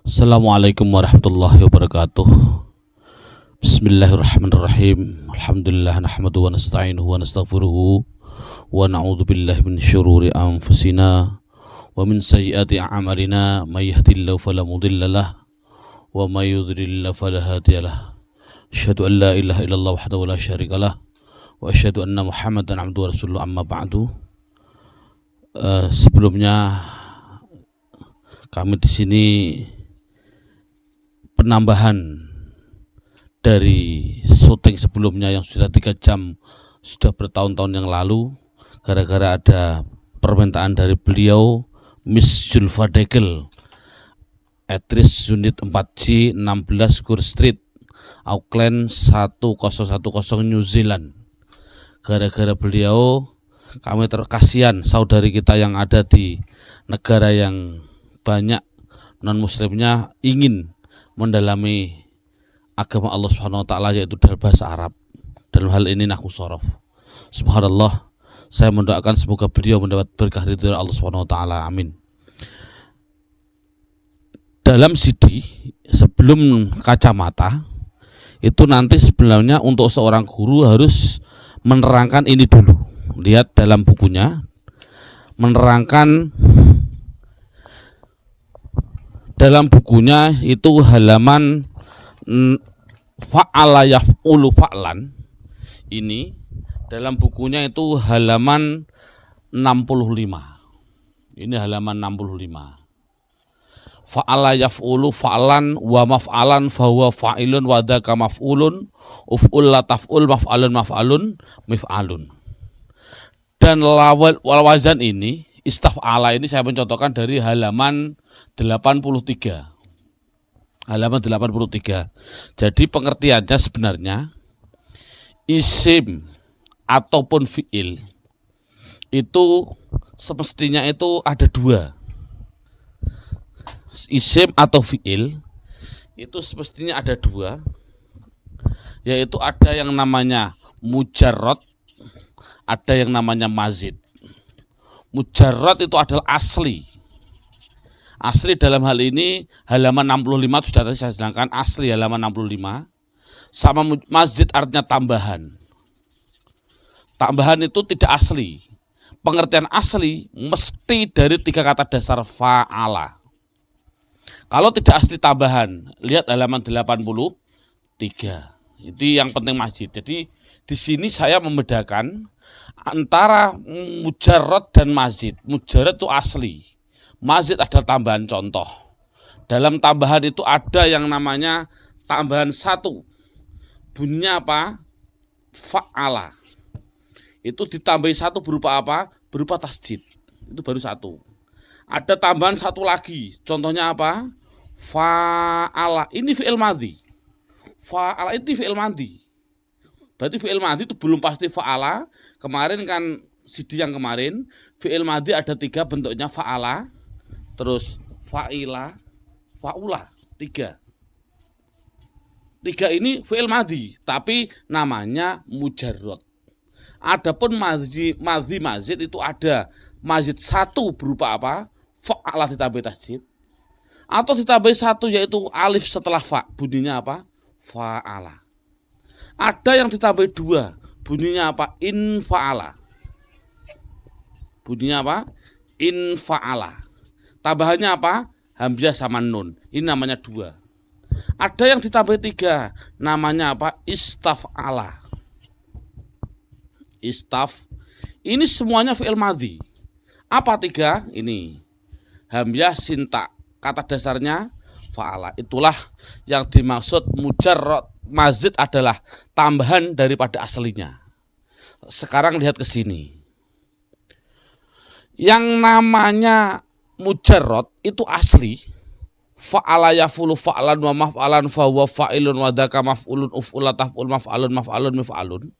Assalamualaikum warahmatullahi wabarakatuh. Bismillahirrahmanirrahim. Alhamdulillah nahmaduhu wa nasta'inuhu wa nastaghfiruhu wa na'udzu billahi min syururi anfusina wa min sayyiati a'malina may yahdihillahu fala mudilla lahu wa may yudlil fala hadiyalah. Asyhadu an la ilaha illallah wahdahu la syarika lah wa asyhadu anna Muhammadan abduhu wa rasuluhu amma ba'du. Sebelumnya kami di sini penambahan dari syuting sebelumnya yang sudah 3 jam, sudah bertahun-tahun yang lalu, gara-gara ada permintaan dari beliau, Miss Zulfa Degel, aktris unit 4G 16 Gore Street, Auckland 1010 New Zealand. Gara-gara beliau kami terkasihan saudari kita yang ada di negara yang banyak non muslimnya ingin mendalami agama Allah Subhanahu wa taala, yaitu dalam bahasa Arab. Dalam hal ini nahwu shorof. Subhanallah, saya mendoakan semoga beliau mendapat berkah ridho Allah Subhanahu wa taala. Amin. Dalam CD sebelum kacamata itu nanti sebenarnya untuk seorang guru harus menerangkan ini dulu. Lihat dalam bukunya, menerangkan dalam bukunya itu halaman fa'ala yaf'ulu fa'lan. Ini dalam bukunya itu halaman 65. Ini halaman 65. Fa'ala yaf'ulu fa'lan wa maf'alan fahuwa fa'ilun wa dzaka maf'ulun uf'ul la taf'ul maf'alun maf'alun mif'alun. Dan wazan ini istaf'ala ini saya mencontohkan dari halaman 83. Halaman 83. Jadi pengertiannya sebenarnya isim ataupun fi'il itu semestinya itu ada 2. Isim atau fi'il itu semestinya ada 2, yaitu ada yang namanya mujarrad, ada yang namanya mazid. Mujarrad itu adalah asli. Asli dalam hal ini halaman 65 sudah tadi saya sedangkan asli halaman 65. Sama mazid artinya tambahan. Tambahan itu tidak asli. Pengertian asli mesti dari 3 kata dasar fa'ala. Kalau tidak asli tambahan, lihat halaman 83. Itu yang penting mazid. Jadi di sini saya membedakan antara mujarrad dan mazid. Mujarrad itu asli, mazid adalah tambahan. Contoh, dalam tambahan itu ada yang namanya tambahan 1. Bunyinya apa? Fa'ala. Itu ditambahi 1 berupa apa? Berupa tasjid. Itu baru 1. Ada tambahan 1 lagi. Contohnya apa? Fa'ala. Ini fi'il madhi. Fa'ala itu fi'il madhi. Berarti fi'il madhi itu belum pasti fa'ala. Kemarin kan CD yang kemarin fi'il madhi ada 3 bentuknya, fa'ala, terus fa'ila, fa'ula. 3 ini fi'il madhi, tapi namanya mujarrad. Adapun mazid itu ada mazid 1 berupa apa? Fa'ala ditambah tasjid, atau ditambah 1 yaitu alif setelah fa, bunyinya apa? Fa'ala. Ada yang ditambah 2, bunyinya apa? In fa'ala. Bunyinya apa? In fa'ala. Tambahannya apa? Hamzah sama nun. Ini namanya 2. Ada yang ditambah 3, namanya apa? Istaf'ala. Istaf. Ini semuanya fi'il madhi. Apa 3? Ini hamzah sinta. Kata dasarnya fa'ala. Itulah yang dimaksud mujarrad. Mazid adalah tambahan daripada aslinya. Sekarang lihat ke sini. Yang namanya mujarrad itu asli. Fa'ala yafulu fa'lan wa maf'alan fa huwa fa'ilun wa dzaka maf'ulun uf'ula taf'ul maf'alun maf'alun mif'alun.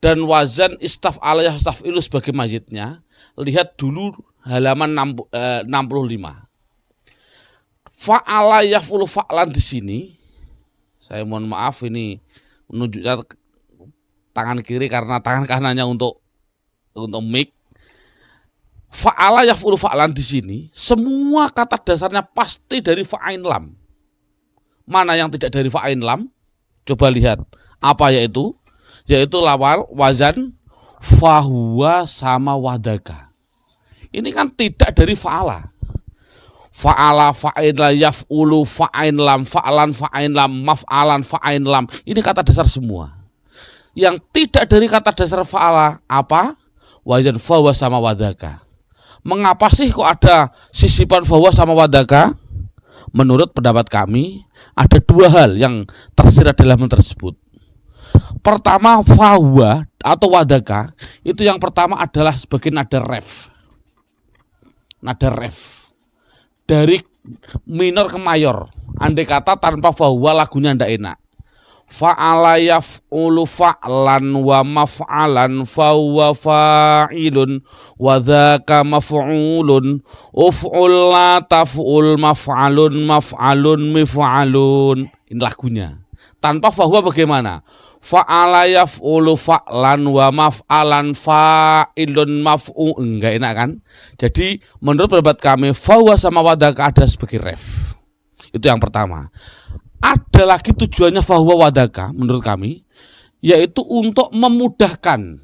Dan wazan istaf'ala yastaf'ilu sebagai mazidnya. Lihat dulu halaman 65. Fa'ala yafulu fa'lan di sini. Saya mohon maaf ini menunjukkan tangan kiri karena tangan kanannya untuk mic. Fa'ala yaf'ulu fa'lan di sini semua kata dasarnya pasti dari fa'ain lam. Mana yang tidak dari fa'ain lam? Coba lihat. Apa yaitu? Yaitu lawar, wazan, fahuwa sama wadaka. Ini kan tidak dari fa'ala. Fa'ala, fa'in la, yaf'ulu, fa'ain lam, fa'alan, fa'ain lam, maf'alan, fa'ain lam. Ini kata dasar semua. Yang tidak dari kata dasar fa'ala apa? Wazan, fahuwa sama wadaka. Mengapa sih kok ada sisipan fahuwa sama wadaka? Menurut pendapat kami ada dua hal yang tersirat dalam tersebut. Pertama, fahuwa atau wadaka itu yang pertama adalah sebagai nada ref. Nada ref dari minor ke mayor. Andai kata tanpa fahuwa lagunya ndak enak. Fa'ala yaf'ulu fa'lan wa maf'alan fahuwa fa'ilun wa dzaka maf'ulun uf'ul la taf'ul maf'alun maf'alun mif'alun. Ini lagunya. Tanpa fahuwa bagaimana? Fa'ala yaf'ulu fa'lan wa maf'alan fa'ilun maf'u. Enggak enak kan? Jadi menurut pendapat kami fahuwa sama wadaka ada sebagai ref. Itu yang pertama. Ada lagi tujuannya fahuwa wadaka menurut kami, yaitu untuk memudahkan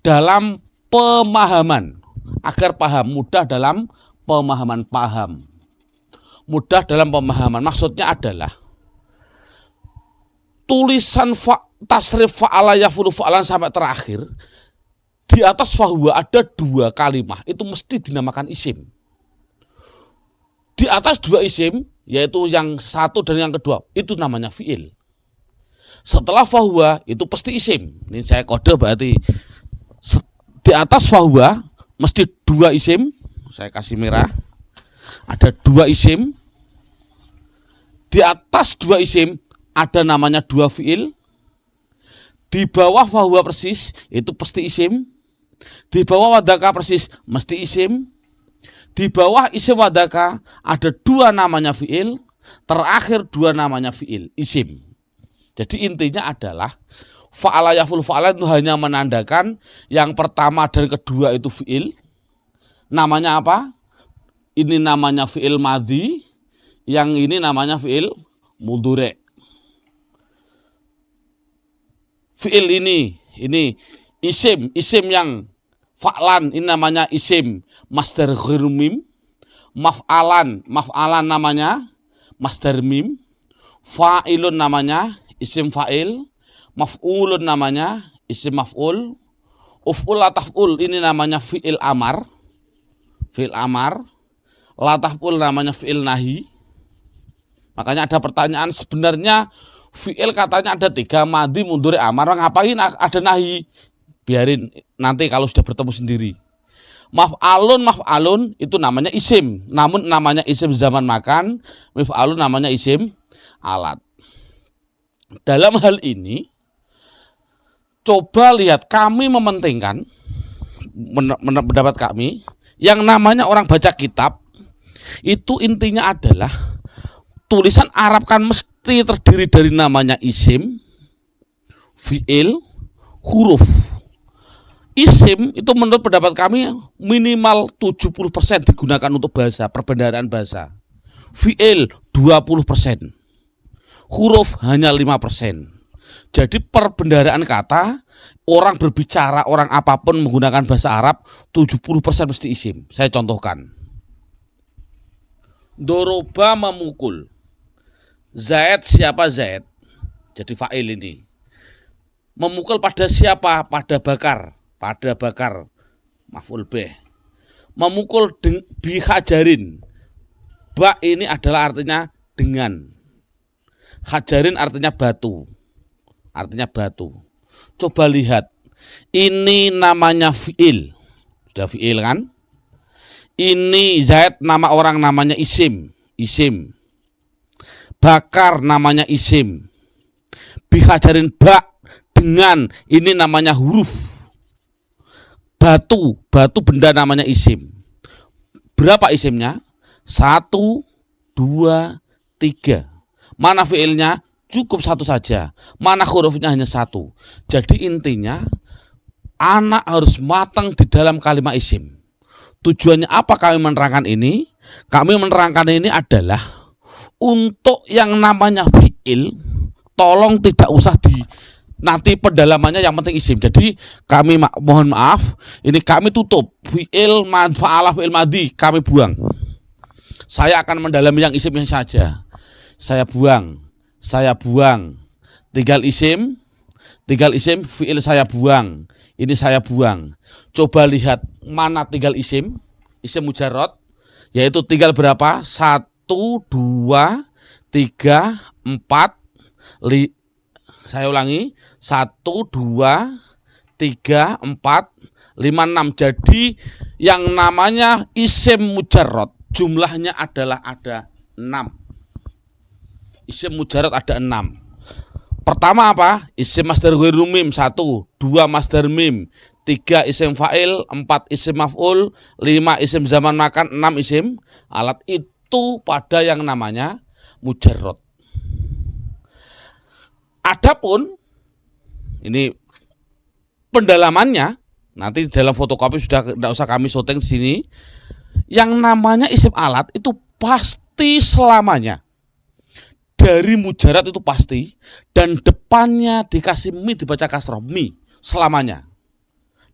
dalam pemahaman, agar paham, mudah dalam pemahaman, paham. Mudah dalam pemahaman maksudnya adalah tulisan tasrif fa'ala yaf'ulu fa'lan sampai terakhir di atas fahuwa ada dua kalimah itu mesti dinamakan isim. Di atas dua isim, yaitu yang satu dan yang kedua, itu namanya fi'il. Setelah fahuwa, itu pasti isim. Ini saya kode berarti di atas fahuwa, mesti dua isim. Saya kasih merah. Ada dua isim. Di atas dua isim, ada namanya dua fi'il. Di bawah fahuwa persis, itu pasti isim. Di bawah wadaka persis, mesti isim. Di bawah isim wadaka ada dua namanya fi'il, terakhir dua namanya fi'il, isim. Jadi intinya adalah fa'ala yaf'ulu fa'lan itu hanya menandakan yang pertama dan kedua itu fi'il. Namanya apa? Ini namanya fi'il madhi, yang ini namanya fi'il mudhari'. Fi'il ini isim yang fa'lan ini namanya isim masdar ghairu mim. Maf'alan namanya masdar mim. Fa'ilun namanya isim fa'il. Maf'ulun namanya isim maf'ul. Uf'ul la taf'ul ini namanya fi'il amar. Fi'il amar. La taf'ul namanya fi'il nahi. Makanya ada pertanyaan, sebenarnya fi'il katanya ada tiga, madhi, mudhari', amar. Ngapain ada nahi? Biarin nanti kalau sudah bertemu sendiri. Maf'alun itu namanya isim, namun namanya isim zaman makan. Maf'alun namanya isim alat. Dalam hal ini coba lihat, kami mementingkan pendapat kami yang namanya orang baca kitab itu intinya adalah tulisan Arab kan mesti terdiri dari namanya isim, fi'il, huruf. Isim itu menurut pendapat kami minimal 70% digunakan untuk bahasa, perbendaharaan bahasa. Fi'il 20%. Huruf hanya 5%. Jadi perbendaharaan kata, orang berbicara, orang apapun menggunakan bahasa Arab 70% mesti isim. Saya contohkan. Doroba memukul. Zaid, siapa Zaid? Jadi fa'il ini. Memukul pada siapa? Pada bakar. Pada bakar, maf'ul bih. Memukul bi hajarin. Ba ini adalah artinya dengan. Hajarin artinya batu. Artinya batu. Coba lihat. Ini namanya fi'il. Sudah fi'il kan? Ini Zaid nama orang namanya isim. Isim. Bakar namanya isim. Bi hajarin ba dengan, ini namanya huruf. Batu benda namanya isim. Berapa isimnya? 1, 2, 3. Mana fiilnya? Cukup satu saja. Mana hurufnya? Hanya satu. Jadi intinya anak harus matang di dalam kalimat isim. Tujuannya apa kami menerangkan ini? Kami menerangkan ini adalah untuk yang namanya fi'il, tolong tidak usah nanti pendalamannya, yang penting isim. Jadi kami mohon maaf, ini kami tutup fi'il fa'ala fi'il madhi, kami buang. Saya akan mendalami yang isimnya saja. Saya buang. Tinggal isim fi'il saya buang. Ini saya buang. Coba lihat mana tinggal isim mujarrad, yaitu tinggal berapa? 1, 2, 3, 4, saya ulangi, 1, 2, 3, 4, 5, 6. Jadi yang namanya isim mujarrad jumlahnya adalah ada 6. Isim mujarrad ada 6. Pertama apa? Isim masdar ghairu mim 1, 2 masdar mim, 3 isim fa'il, 4 isim maf'ul, 5 isim zaman makan, 6 isim alat. Itu pada yang namanya mujarrad. Adapun ini pendalamannya nanti dalam fotokopi sudah tidak usah kami syuting di sini. Yang namanya isim alat itu pasti selamanya dari mujarrad, itu pasti, dan depannya dikasih mi, dibaca kasroh, mi selamanya.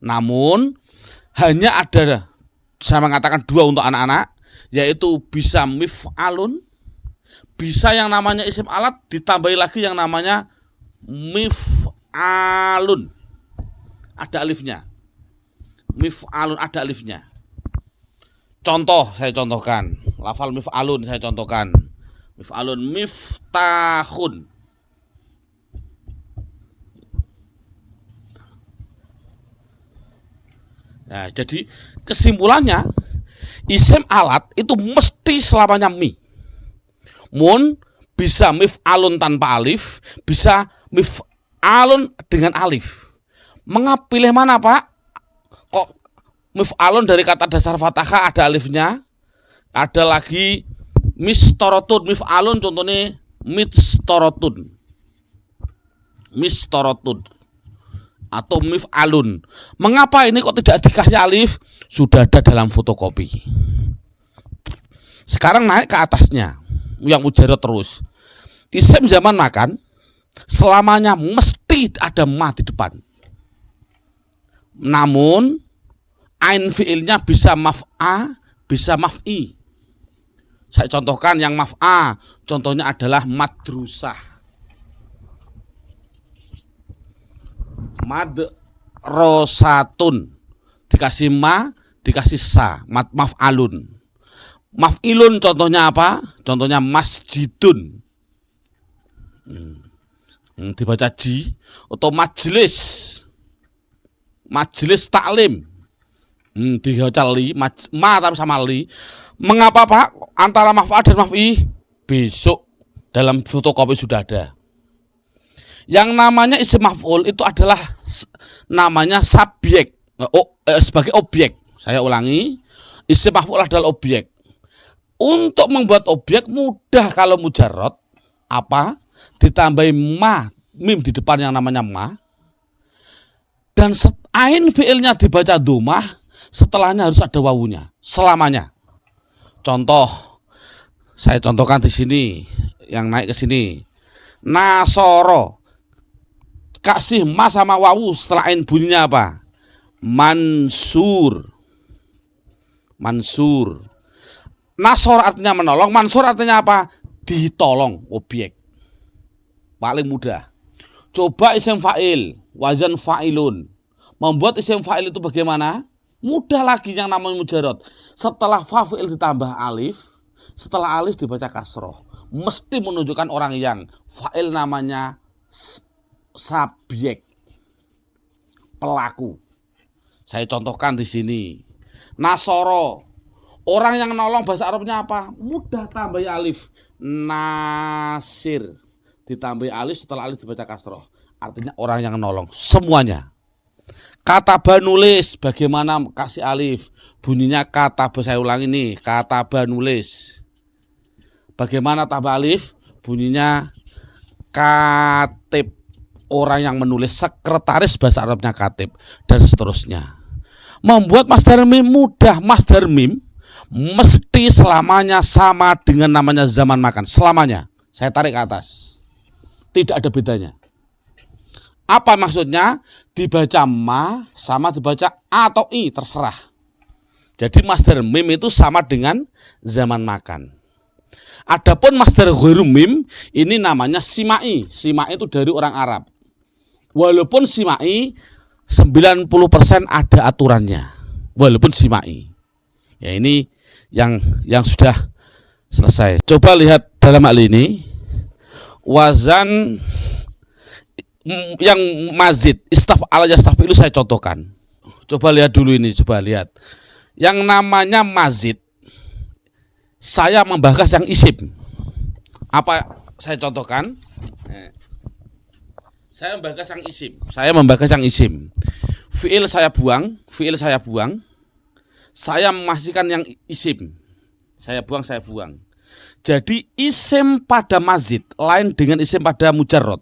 Namun hanya ada, saya mengatakan 2 untuk anak-anak, yaitu bisa mif'alun, bisa yang namanya isim alat ditambahi lagi yang namanya mif'alun, ada alifnya. Mif'alun ada alifnya. Contoh, saya contohkan. Lafal mif'alun saya contohkan. Mif'alun miftahun. Nah, jadi kesimpulannya isim alat itu mesti selamanya mi. Mun bisa mif'alun tanpa alif, bisa mif'alun dengan alif. Mengapa pilih mana, Pak? Kok mif'alun dari kata dasar fathah ada alifnya? Ada lagi mistorotun, mif'alun contohnya mistorotun atau mif'alun. Mengapa ini kok tidak dikasih alif? Sudah ada dalam fotokopi. Sekarang naik ke atasnya yang mujarrad terus. Isim zaman makan selamanya mesti ada ma di depan. Namun ain fi'ilnya bisa maf'a, bisa maf'i. Saya contohkan yang maf'a, contohnya adalah madrusah, madrosatun, dikasih ma, dikasih sa, maf'alun. Maf'ilun contohnya apa? Contohnya masjidun, dibaca ji, atau majlis, majlis taklim, dibaca li, ma tapi sama li. Mengapa, Pak, antara maf'al dan maf'i? Besok dalam fotokopi sudah ada. Yang namanya isim maf'ul itu adalah namanya subjek, sebagai objek. Saya ulangi, isim maf'ul adalah objek. Untuk membuat objek mudah kalau mujarrad, apa? Ditambahi ma, mim di depan yang namanya ma, dan ain fi'ilnya dibaca domah, setelahnya harus ada wawunya selamanya. Contoh, saya contohkan di sini, yang naik ke sini. Nasoro, kasih ma sama wawu, setelah ain bunyinya apa? Mansur. Mansur. Nasor artinya menolong, mansur artinya apa? Ditolong, objek. Paling mudah. Coba isim fa'il, wazan fa'ilun. Membuat isim fa'il itu bagaimana? Mudah lagi yang namanya mujarrad. Setelah fa'il ditambah alif, setelah alif dibaca kasroh, mesti menunjukkan orang yang fa'il namanya subjek, pelaku. Saya contohkan di sini. Nasoro, orang yang nolong, bahasa Arabnya apa? Mudah, tambah alif. Nasir, ditambah alif, setelah alif dibaca kasroh, artinya orang yang nolong semuanya. Kataba nulis, bagaimana kasih alif? Bunyinya kataba, saya ulangi nih, kataba nulis. Bagaimana tambah alif? Bunyinya katib. orang yang menulis, sekretaris bahasa Arabnya katib, dan seterusnya. Membuat masdar mim mudah. Masdar mim mesti selamanya sama dengan namanya zaman makan. Selamanya. Saya tarik ke atas. Tidak ada bedanya. Apa maksudnya? Dibaca ma sama dibaca a atau i, terserah. Jadi masdar mim itu sama dengan zaman makan. Adapun masdar ghairu mim ini namanya simai. Simai itu dari orang Arab. Walaupun simai 90% ada aturannya. Walaupun simai. Ya ini yang sudah selesai. Coba lihat dalam hal ini wazan yang mazid, istaf'ala yastaf'ilu saya contohkan. Coba lihat dulu ini, coba lihat. Yang namanya mazid, saya membahas yang isim. Apa saya contohkan? Saya membahas yang isim. Saya membahas yang isim. Fi'il saya buang, fi'il saya buang. Saya memasihkan yang isim. Saya buang, saya buang. Jadi isim pada mazid lain dengan isim pada mujarrad.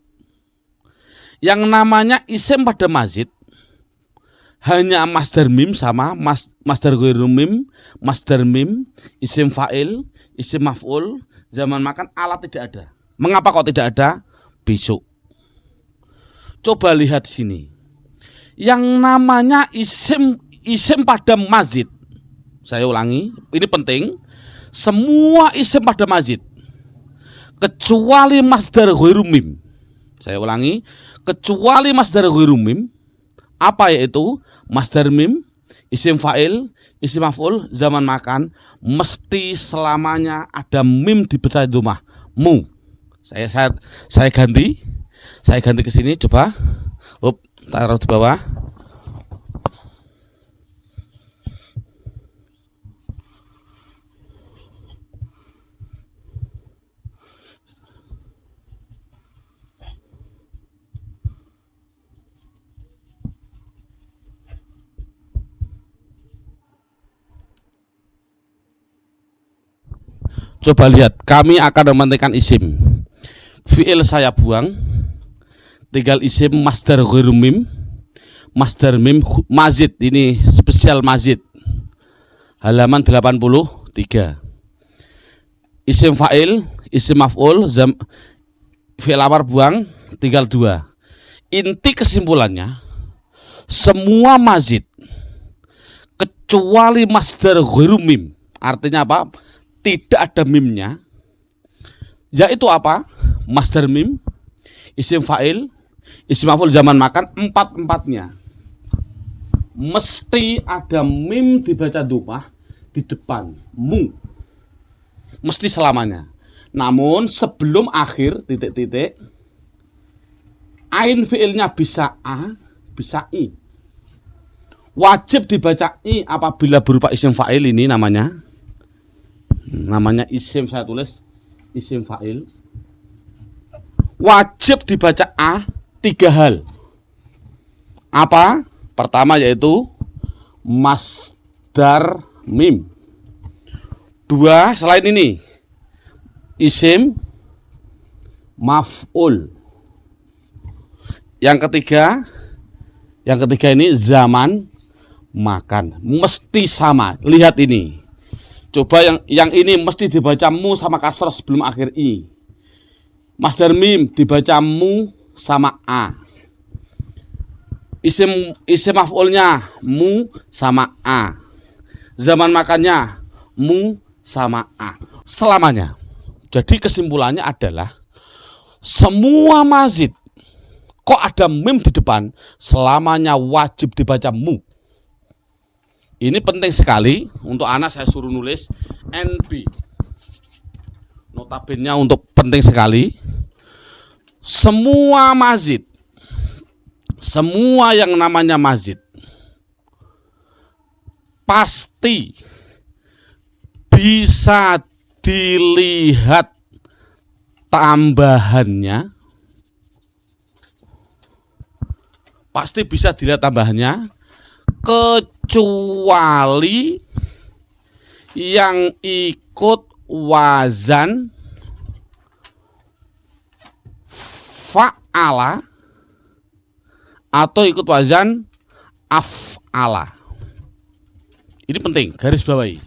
Yang namanya isim pada mazid hanya masdar mim sama masdar ghairu mim, masdar mim, isim fa'il, isim maf'ul, zaman makan, alat tidak ada. Mengapa kok tidak ada? Besok. Coba lihat sini. Yang namanya isim pada mazid. Saya ulangi, ini penting. Semua isim pada mazid kecuali masdar ghairu mim. Saya ulangi, kecuali masdar ghairu mim. Apa yaitu? Masdar mim, isim fa'il, isim maf'ul, zaman makan, mesti selamanya ada mim di bawah domah. Mu. Saya ganti. Saya ganti ke sini, coba. Taruh di bawah. Coba lihat, kami akan mementingkan isim. Fi'il saya buang, tinggal isim masdar ghairu mim. Masdar mim mazid, ini spesial mazid. Halaman 83. Isim fa'il, isim maf'ul, fi'il amar buang, tinggal 2. Inti kesimpulannya, semua mazid kecuali masdar ghairu mim. Artinya apa? Tidak ada mimnya, yaitu apa? Masdar mim, isim fa'il, isim maf'ul, zaman makan, empat-empatnya mesti ada mim dibaca domah di depan, mu, mesti selamanya. Namun sebelum akhir titik-titik, ain fi'ilnya bisa a, bisa i. Wajib dibaca i apabila berupa isim fa'il, ini namanya isim, saya tulis isim fa'il. Wajib dibaca a 3 hal. Apa? Pertama yaitu masdar mim. 2, selain ini isim maf'ul. Yang ketiga ini zaman makan. Mesti sama. Lihat ini. Coba yang ini mesti dibaca mu sama kasrah sebelum akhir i. Masdar mim dibaca mu sama a. Isim maf'ulnya mu sama a. Zaman makannya mu sama a. Selamanya. Jadi kesimpulannya adalah semua mazid kok ada mim di depan, selamanya wajib dibaca mu. Ini penting sekali untuk anak, saya suruh nulis NB. Notabene untuk penting sekali. Semua mazid, semua yang namanya mazid pasti bisa dilihat tambahannya. Pasti bisa dilihat tambahannya, kecuali yang ikut wazan fa'ala atau ikut wazan af'ala. Ini penting, garis bawahi.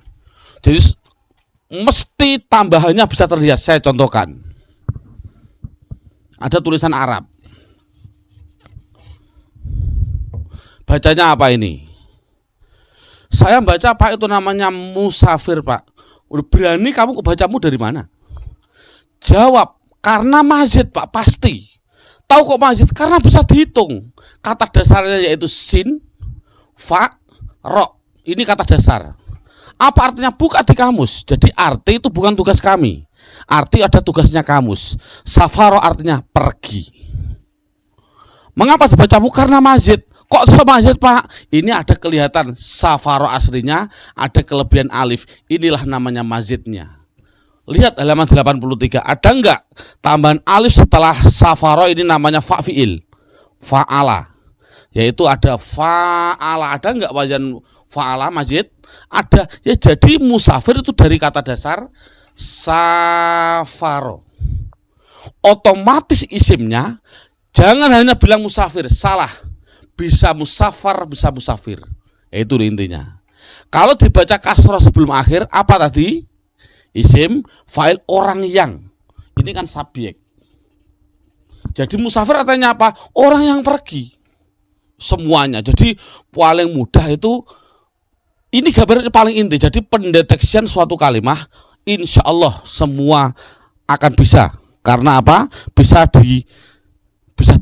Jadi mesti tambahannya bisa terlihat. Saya contohkan. Ada tulisan Arab. Bacanya apa ini? Saya baca Pak, itu namanya musafir Pak. Udah berani kamu bacamu dari mana? Jawab, karena mazid Pak, pasti. Tahu kok mazid? Karena bisa dihitung. Kata dasarnya yaitu sin, fa, ro. Ini kata dasar. Apa artinya? Buka di kamus. Jadi arti itu bukan tugas kami. Arti ada tugasnya kamus. Safaro artinya pergi. Mengapa dibacamu? Karena mazid. Kok semazid Pak? Ini ada kelihatan safaro aslinya, ada kelebihan alif. Inilah namanya mazidnya. Lihat halaman 83. Ada enggak tambahan alif setelah safaro? Ini namanya fa'fi'il, fa'ala. Yaitu ada fa'ala. Ada enggak wazan fa'ala mazid? Ada. Ya, jadi musafir itu dari kata dasar safaro. Otomatis isimnya jangan hanya bilang musafir, salah. Bisa musafar, bisa musafir. Itu intinya. Kalau dibaca kasroh sebelum akhir, apa tadi? Isim, fa'il, orang yang. Ini kan subjek. Jadi musafir artinya apa? Orang yang pergi. Semuanya. Jadi paling mudah itu, ini gambarnya paling inti. Jadi pendeteksian suatu kalimah, insya Allah semua akan bisa. Karena apa? Bisa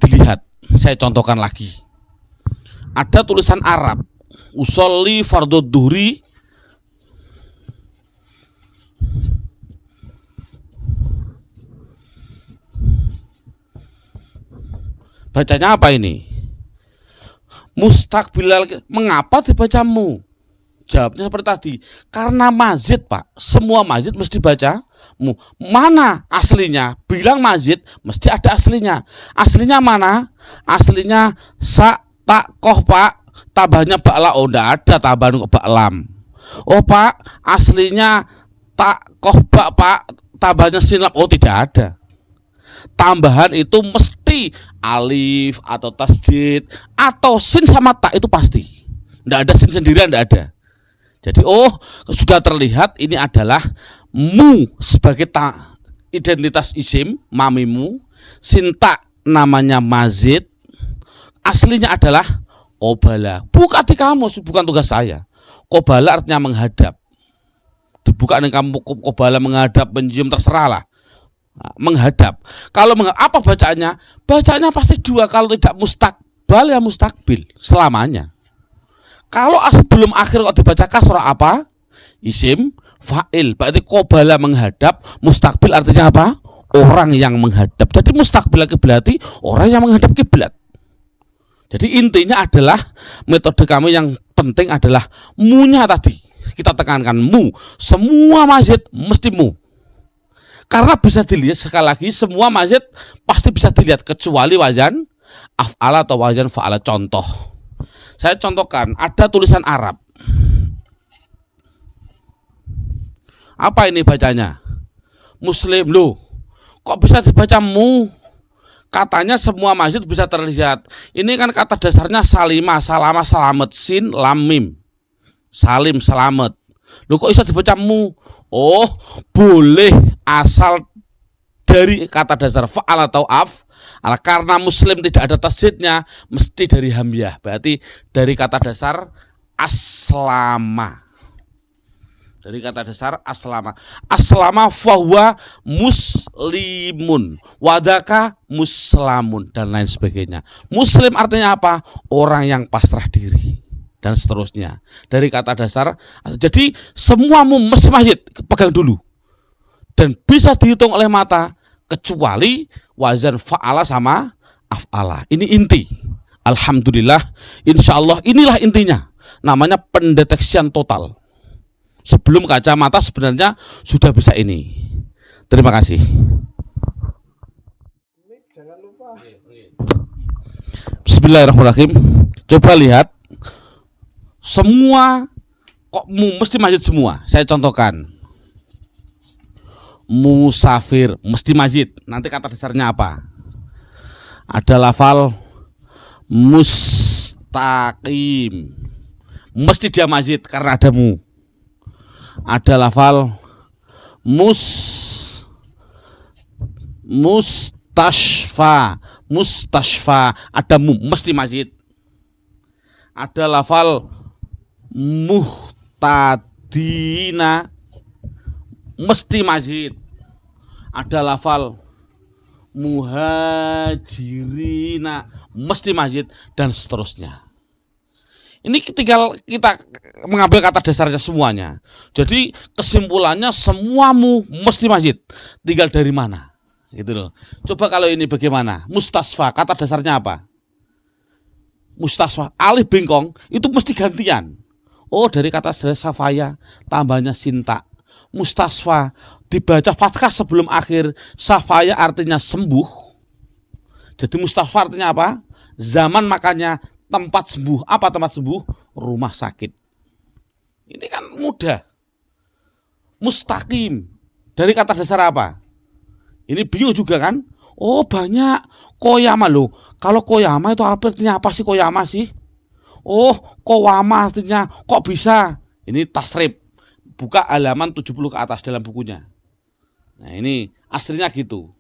dilihat. Saya contohkan lagi. Ada tulisan Arab, usolli fardhu dhuhri, bacanya apa ini? Mustaqbilal. Mengapa dibacamu? Jawabnya seperti tadi, karena mazid Pak. Semua mazid mesti baca mu. Mana aslinya? Bilang mazid mesti ada aslinya. Aslinya mana? Aslinya sa, tak, koh Pak, tambahnya bakla. Oh, enggak ada tambahan kok baklam. Oh Pak, aslinya tak, koh bak Pak, tambahnya sinlap. Oh, tidak ada. Tambahan itu mesti alif atau tasjid atau sin sama tak, itu pasti. Enggak ada sin sendirian, enggak ada. Jadi sudah terlihat ini adalah mu sebagai identitas isim, mamimu. Sin tak namanya mazid. Aslinya adalah qobala. Buka di kamus, bukan tugas saya. Qobala artinya menghadap. Dibuka dengan kamu qobala, menghadap, menjium, terserahlah. Menghadap. Kalau apa bacaannya? Bacaannya pasti dua. Kalau tidak mustaqbal ya mustaqbil selamanya. Kalau sebelum akhir kok dibaca kasrah apa? Isim, fa'il. Berarti qobala menghadap, mustaqbil artinya apa? Orang yang menghadap. Jadi mustaqbil berarti orang yang menghadap kiblat. Jadi intinya adalah metode kami yang penting adalah mu-nya tadi. Kita tekankan mu. Semua mazid mesti mu. Karena bisa dilihat sekali lagi, semua mazid pasti bisa dilihat kecuali wazan af'ala atau wazan fa'ala. Contoh. Saya contohkan, ada tulisan Arab. Apa ini bacanya? Muslim. Loh, kok bisa dibaca mu? Katanya semua mazid bisa terlihat. Ini kan kata dasarnya salimah, salama, selamat, sin, lam, mim. Salim, selamat. Loh, kok bisa dibaca mu? Oh, boleh asal dari kata dasar fa'al atau af. Karena muslim tidak ada tasjidnya, mesti dari hamzah. Berarti dari kata dasar aslama. Dari kata dasar aslama. Aslama fahuwa muslimun, wadaka muslamun, dan lain sebagainya. Muslim artinya apa? Orang yang pasrah diri, dan seterusnya. Dari kata dasar. Jadi semua mesti masjid pegang dulu. Dan bisa dihitung oleh mata, kecuali wazan fa'ala sama af'ala. Ini inti. Alhamdulillah, insya Allah inilah intinya. Namanya pendeteksian total. Sebelum kacamata sebenarnya sudah bisa ini. Terima kasih. Bismillahirrahmanirrahim. Coba lihat. Semua kok mesti masjid semua. Saya contohkan. Musafir mesti masjid. Nanti kata dasarnya apa? Ada lafal mustaqim. Mesti dia mazid karena ada mu. Ada lafal mustashfa, ada mu, mesti mazid. Ada lafal muhtadina, mesti mazid. Ada lafal muhajirina, mesti mazid, dan seterusnya. Ini tinggal kita mengambil kata dasarnya semuanya. Jadi kesimpulannya semuamu mesti mazid. Tinggal dari mana? Gitu loh. Coba kalau ini bagaimana? Mustasfa, kata dasarnya apa? Mustasfa, alif bengkong itu mesti gantian. Oh, dari kata dasar safaya tambahnya sinta. Mustasfa dibaca fathah sebelum akhir. Safaya artinya sembuh. Jadi mustasfa artinya apa? Zaman makanya tempat sembuh. Apa tempat sembuh? Rumah sakit. Ini kan mudah. Mustaqim dari kata dasar apa? Ini bio juga kan? Oh, banyak. Koyama loh. Kalau koyama itu artinya apa sih koyama sih? Oh, kowama artinya kok bisa? Ini tasrif. Buka halaman 70 ke atas dalam bukunya. Nah, ini aslinya gitu.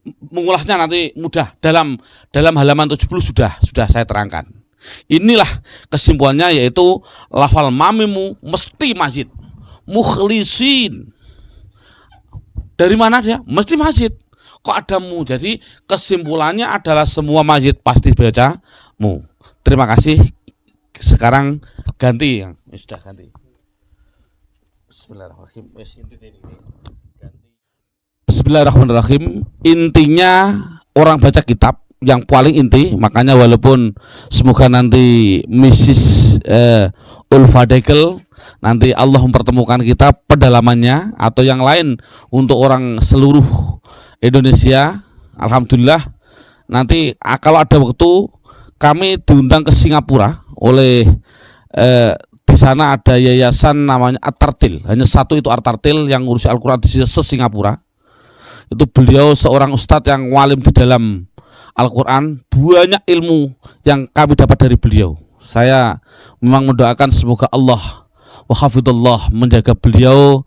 Mengulasnya nanti mudah, dalam halaman 70 sudah saya terangkan. Inilah kesimpulannya, yaitu lafal mamimu mesti mazid. Mukhlisin, dari mana dia? Mesti mazid. Kok ada mu? Jadi kesimpulannya adalah semua mazid pasti baca mu. Terima kasih. Sekarang ganti yang sudah ganti. Bismillahirrahmanirrahim. Bismillahirrahmanirrahim. Intinya orang baca kitab yang paling inti, makanya walaupun semoga nanti Mrs. Ulfadekel nanti Allah mempertemukan kita pedalamannya atau yang lain untuk orang seluruh Indonesia. Alhamdulillah nanti kalau ada waktu kami diundang ke Singapura oleh di sana ada yayasan namanya At-Tartil. Hanya satu itu At-Tartil yang ngurusi Al-Quran di Singapura. Itu beliau seorang ustadz yang walim di dalam Al-Quran. Banyak ilmu yang kami dapat dari beliau. Saya memang mendoakan semoga Allah wa hafidhullah menjaga beliau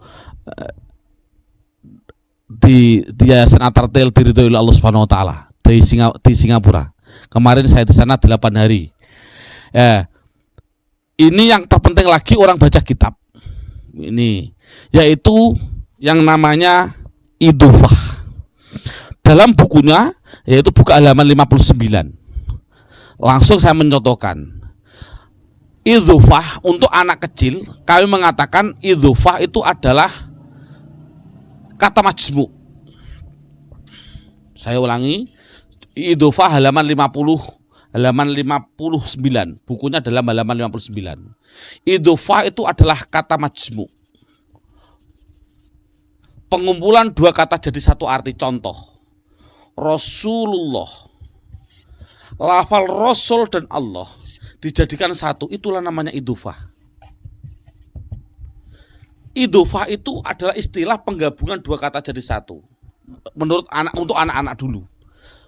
di yayasan At-Tartil diridhoi oleh Allah Subhanahu wa taala di Singapura. Kemarin saya di sana 8 hari. Ini yang terpenting lagi orang baca kitab. Ini yaitu yang namanya idhofah. Dalam bukunya yaitu buku halaman 59. Langsung saya mencontohkan. Idhofah untuk anak kecil, kami mengatakan idhofah itu adalah kata majmu. Saya ulangi, idhofah halaman 59. Bukunya dalam halaman 59. Idhofah itu adalah kata majmu. Pengumpulan dua kata jadi satu arti. Contoh, Rasulullah. Lafal Rasul dan Allah dijadikan satu, itulah namanya idhofah. Idhofah itu adalah istilah penggabungan dua kata jadi satu. Untuk anak-anak dulu.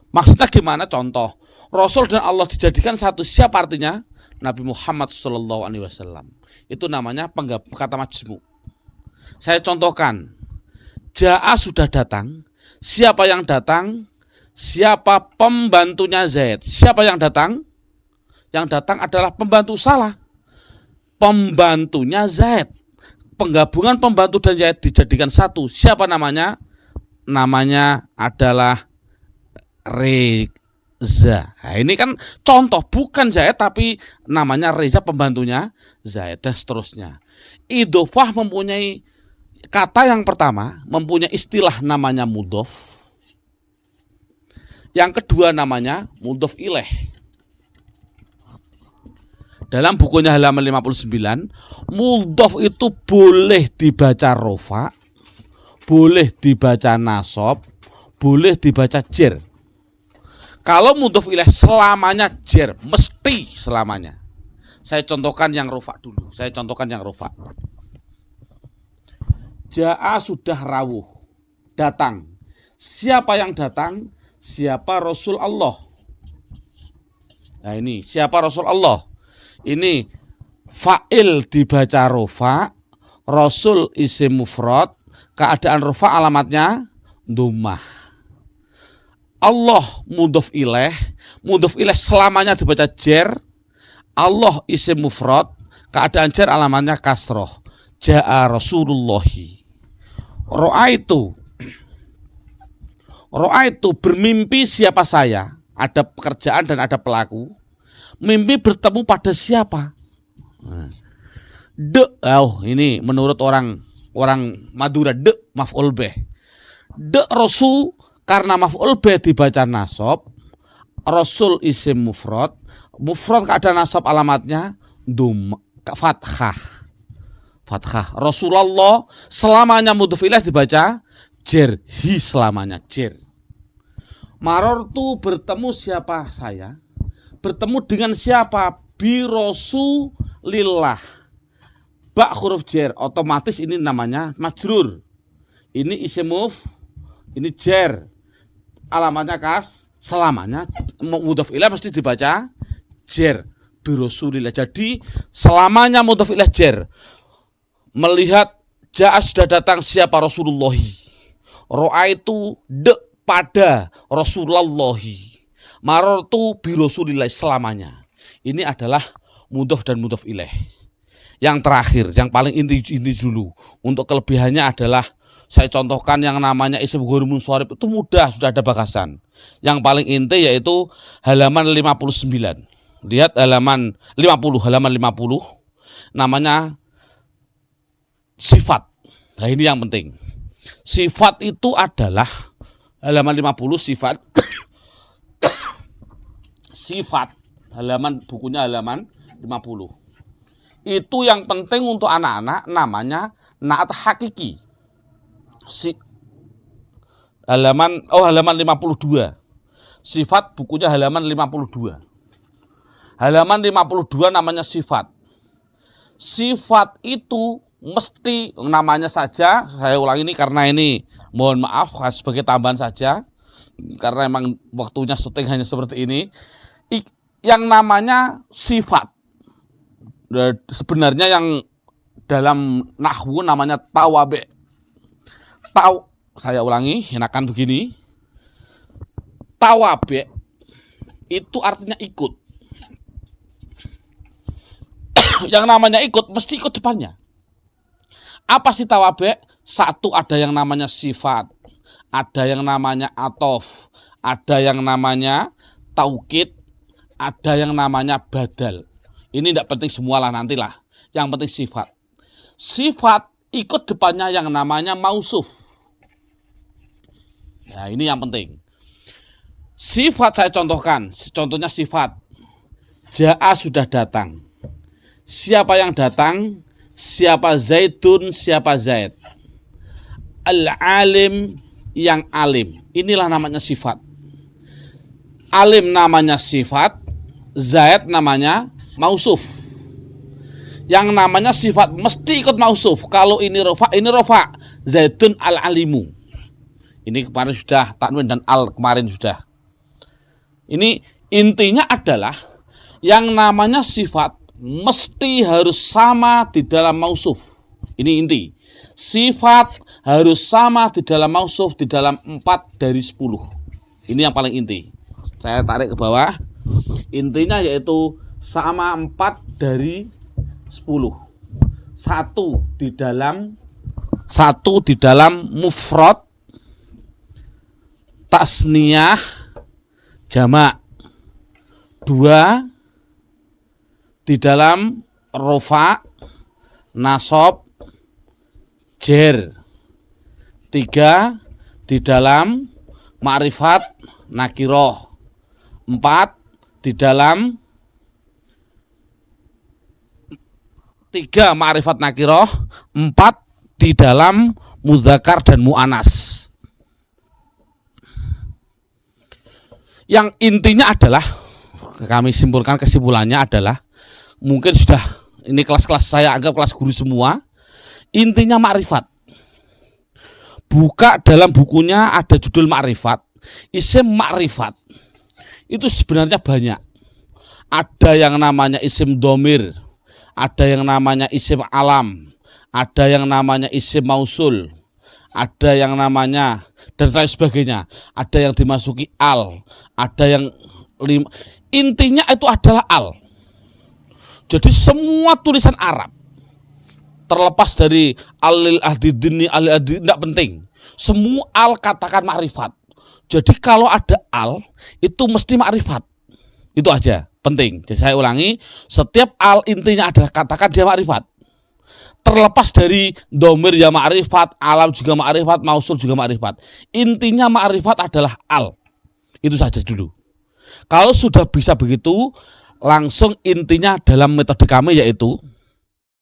Maksudnya gimana? Contoh, Rasul dan Allah dijadikan satu. Siapa artinya? Nabi Muhammad SAW. Itu namanya kata majmu. Saya contohkan. Ja'a sudah datang. Siapa yang datang? Siapa pembantunya Zaid? Siapa yang datang? Yang datang adalah pembantu. Salah. Pembantunya Zaid. Penggabungan pembantu dan Zaid dijadikan satu. Siapa namanya? Namanya adalah Reza. Nah, ini kan contoh, bukan Zaid tapi namanya Reza, pembantunya Zaid, dan seterusnya. Idhofah mempunyai kata yang pertama, mempunyai istilah namanya mudhof. Yang kedua namanya mudhof ilaih. Dalam bukunya halaman 59, mudhof itu boleh dibaca rofa, boleh dibaca nasab, boleh dibaca jer. Kalau mudhof ilaih selamanya jer, mesti selamanya. Saya contohkan yang rofa dulu. Ja'a sudah rawuh, datang. Siapa yang datang? Siapa Rasul Allah? Nah ini siapa Rasulullah? Ini fa'il dibaca rofa, Rasul isim mufrad, keadaan rofa alamatnya dhammah. Allah mudhof ilaih selamanya dibaca jer. Allah isim mufrad, keadaan jer alamatnya kasroh. Ja'a Rasulullahi. Ro'aitu bermimpi siapa saya. Ada pekerjaan dan ada pelaku. Mimpi bertemu pada siapa? Ini menurut orang Madura maf'ul bih. Rasul karena maf'ul bih dibaca nasab. Rasul isim mufrad keadaan nasab alamatnya fathah. Rasulullah selamanya mudhof ilaih dibaca jer, hi selamanya jer. Marortu bertemu siapa saya? Bertemu dengan siapa? Bi Rasulillah. Ba huruf jer, otomatis ini namanya majrur. Ini isim ini jer. Alamatnya selamanya mudhof ilaih mesti dibaca jer. Bi Rasulillah. Jadi selamanya mudhof ilaih jer. Melihat ja'a sudah datang siapa Rasulullahi. Ro'aitu pada Rasulullahi. Marortu bi Rasulillah selamanya. Ini adalah mudhof dan mudhof ilaih. Yang terakhir, yang paling inti dulu. Untuk kelebihannya adalah saya contohkan yang namanya isim ghairul munsharif itu mudah, sudah ada bakasan. Yang paling inti yaitu halaman 59. Lihat halaman 50 namanya sifat. Nah ini yang penting. Sifat itu adalah halaman 50 sifat. Sifat halaman bukunya halaman 50. Itu yang penting untuk anak-anak namanya naat hakiki. Halaman 52. Sifat bukunya halaman 52. Halaman 52 namanya sifat. Sifat itu mesti namanya saja, saya ulangi ini karena ini mohon maaf sebagai tambahan saja karena emang waktunya syuting hanya seperti ini. Yang namanya sifat sebenarnya yang dalam nahwu namanya tawabe. Saya ulangi, enakan begini. Tawabe itu artinya ikut. Yang namanya ikut mesti ikut depannya. Apa sih tawabe? Satu, ada yang namanya sifat, ada yang namanya atof, ada yang namanya taukid, ada yang namanya badal. Ini tidak penting semualah nantilah. Yang penting sifat. Sifat ikut depannya yang namanya mausuf. Ya ini yang penting. Sifat saya contohkan. Contohnya sifat. Ja'a sudah datang. Siapa yang datang? Siapa Zaidun, siapa Zaid. Al-alim yang alim. Inilah namanya sifat. Alim namanya sifat, Zaid namanya mausuf. Yang namanya sifat mesti ikut mausuf. Kalau ini rofa, Zaidun al-alimu. Ini kemarin sudah, tanwin dan al kemarin sudah. Ini intinya adalah yang namanya sifat mesti harus sama di dalam mausuf. Ini inti. Sifat harus sama di dalam mausuf di dalam 4 dari 10. Ini yang paling inti. Saya tarik ke bawah. Intinya yaitu sama 4 dari 10. Satu di dalam mufrad, tasniyah, jamak. 2 di dalam rofa, nasab, jer. 3 di dalam ma'rifat, nakiroh. 4 di dalam 3 ma'rifat nakiroh, 4 di dalam mudzakkar dan mu'anas. Yang intinya adalah, kami simpulkan kesimpulannya adalah, mungkin sudah ini kelas-kelas saya anggap kelas guru semua. Intinya makrifat. Buka dalam bukunya ada judul makrifat, isim makrifat. Itu sebenarnya banyak. Ada yang namanya isim domir, ada yang namanya isim alam, ada yang namanya isim mausul, ada yang namanya dan lain sebagainya. Ada yang dimasuki al, ada yang intinya itu adalah al. Jadi semua tulisan Arab, terlepas dari alil ahdidini, alil ahdidini, tidak penting. Semua al katakan makrifat. Jadi kalau ada al, itu mesti makrifat. Itu aja, penting. Jadi saya ulangi, setiap al intinya adalah katakan dia makrifat. Terlepas dari domir ya makrifat, alam juga makrifat, mausul juga makrifat. Intinya makrifat adalah al. Itu saja dulu. Kalau sudah bisa begitu, langsung intinya dalam metode kami yaitu